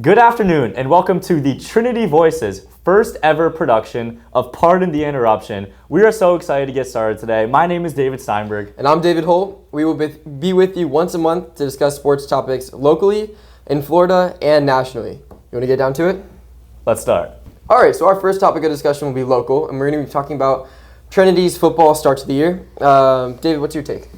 Good afternoon and welcome to the Trinity Voice's first ever production of Pardon the Interruption. We are so excited to get started today. My name is David Steinberg. And I'm David Holt. We will be with you once a month to discuss sports topics locally, in Florida, and nationally. You want to get down to it? Let's start. All right, so our first topic of discussion will be local, and we're going to be talking about Trinity's football start to the year. David, what's your take?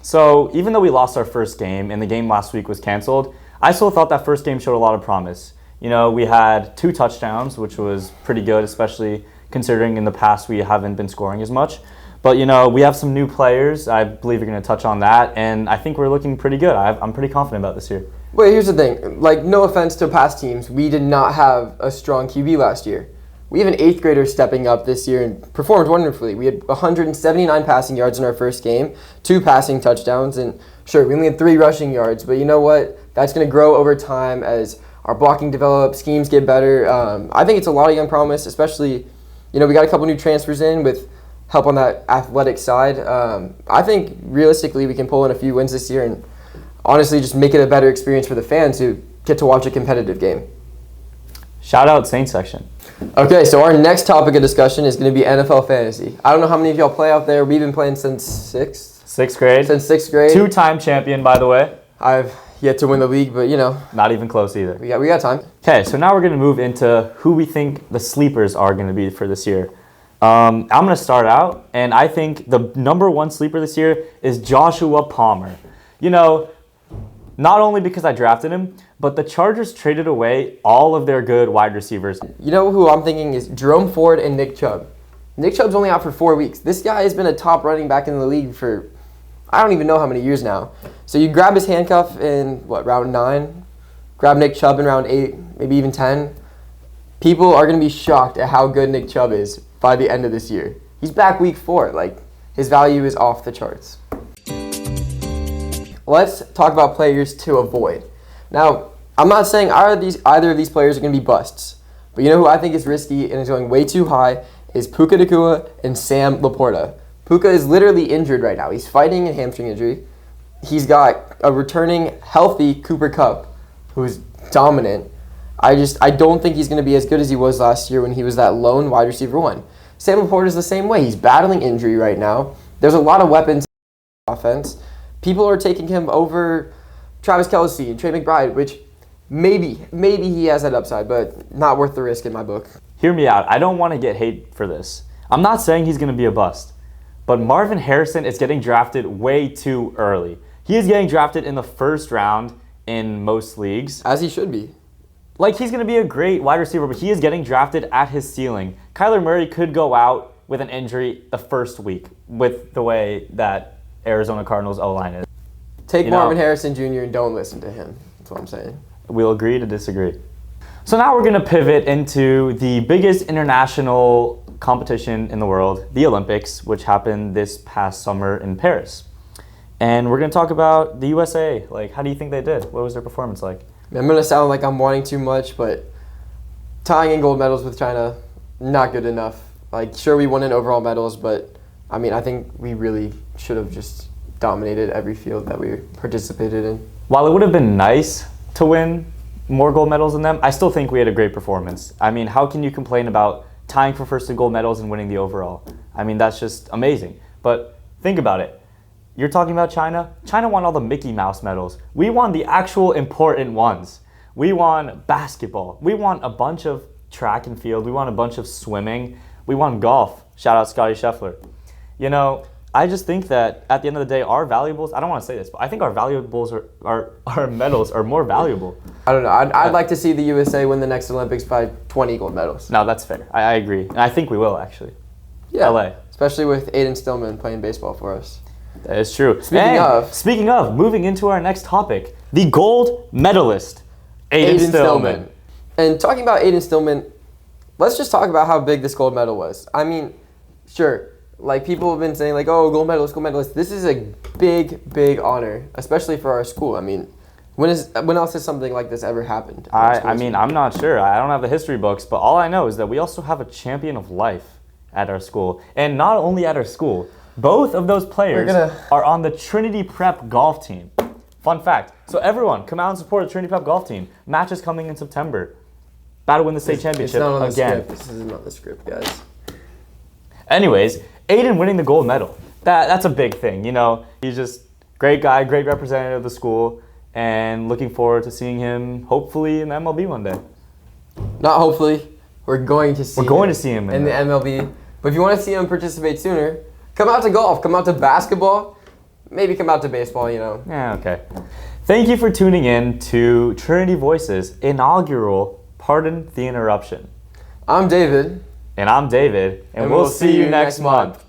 So even though we lost our first game and the game last week was canceled, I still thought that first game showed a lot of promise. You know, we had 2 touchdowns, which was pretty good, especially considering in the past we haven't been scoring as much. But, you know, we have some new players. I believe you're going to touch on that, and I think we're looking pretty good. I'm pretty confident about this year. Wait, here's the thing. Like, no offense to past teams, we did not have a strong QB last year. We have an 8th grader stepping up this year and performed wonderfully. We had 179 passing yards in our first game, 2 passing touchdowns, and sure, we only had 3 rushing yards, but you know what? That's going to grow over time as our blocking develops, schemes get better. I think it's a lot of young promise, especially, you know, we got a couple new transfers in with help on that athletic side. I think realistically we can pull in a few wins this year and honestly just make it a better experience for the fans who get to watch a competitive game. Shout out Saints section. Okay, so our next topic of discussion is going to be NFL fantasy. I don't know how many of y'all play out there. We've been playing since 6th grade. Since 6th grade. 2-time champion, by the way. I've yet to win the league, but you know. Not even close either. We got time. Okay, so now we're going to move into who we think the sleepers are going to be for this year. I'm going to start out, and I think the number 1 sleeper this year is Joshua Palmer. You know, not only because I drafted him, but the Chargers traded away all of their good wide receivers. You know who I'm thinking is Jerome Ford and Nick Chubb. Nick Chubb's only out for 4 weeks. This guy has been a top running back in the league for I don't even know how many years now. So you grab his handcuff in, round 9? Grab Nick Chubb in round 8, maybe even 10. People are going to be shocked at how good Nick Chubb is by the end of this year. He's back week 4. His value is off the charts. Let's talk about players to avoid. Now, I'm not saying either of these players are going to be busts. But you know who I think is risky and is going way too high is Puka Nacua and Sam Laporta. Puka is literally injured right now. He's fighting a hamstring injury. He's got a returning healthy Cooper Kupp, who's dominant. I don't think he's going to be as good as he was last year when he was that lone wide receiver 1. Sam Laporta is the same way. He's battling injury right now. There's a lot of weapons in offense. People are taking him over Travis Kelce and Trey McBride, which maybe he has that upside, but not worth the risk in my book. Hear me out. I don't want to get hate for this. I'm not saying he's going to be a bust. But Marvin Harrison is getting drafted way too early. He is getting drafted in the first round in most leagues. As he should be. He's going to be a great wide receiver, but he is getting drafted at his ceiling. Kyler Murray could go out with an injury the first week with the way that Arizona Cardinals O-line is. Take Marvin Harrison Jr. and don't listen to him. That's what I'm saying. We'll agree to disagree. So now we're going to pivot into the biggest international competition in the world, the Olympics, which happened this past summer in Paris. And we're going to talk about the USA. How do you think they did? What was their performance like? I'm going to sound like I'm wanting too much, but tying in gold medals with China, not good enough. Sure, we won in overall medals, but I think we really should have just dominated every field that we participated in. While it would have been nice to win more gold medals than them, I still think we had a great performance. How can you complain about tying for first in gold medals and winning the overall? That's just amazing. But think about it. You're talking about China. China won all the Mickey Mouse medals. We won the actual important ones. We won basketball. We won a bunch of track and field. We won a bunch of swimming. We won golf. Shout out Scotty Scheffler. I just think that at the end of the day, our valuables, I don't want to say this, but I think our valuables our medals are more valuable. I don't know. I'd like to see the USA win the next Olympics by 20 gold medals. No, that's fair. I agree. And I think we will, actually. Yeah. LA. Especially with Aiden Stillman playing baseball for us. That is true. Speaking of, moving into our next topic, the gold medalist, Aiden Stillman. And talking about Aiden Stillman, let's just talk about how big this gold medal was. Sure. People have been saying, oh, gold medalist. This is a big, big honor, especially for our school. When else has something like this ever happened? I'm not sure. I don't have the history books, but all I know is that we also have a champion of life at our school. And not only at our school, both of those players are on the Trinity Prep golf team. Fun fact. So everyone, come out and support the Trinity Prep golf team. Match is coming in September. Battle win the state championship It's not on the again. script. This is not the script, guys. Anyways, Aiden winning the gold medal. That's a big thing. You know, he's just great guy, great representative of the school, and looking forward to seeing him hopefully in the MLB one day. Not hopefully. We're going to see. We're going to see him in the MLB. But if you want to see him participate sooner, come out to golf. Come out to basketball. Maybe come out to baseball. You know. Yeah. Okay. Thank you for tuning in to Trinity Voice's inaugural Pardon the Interruption. I'm David. And I'm David, and we'll see you next month.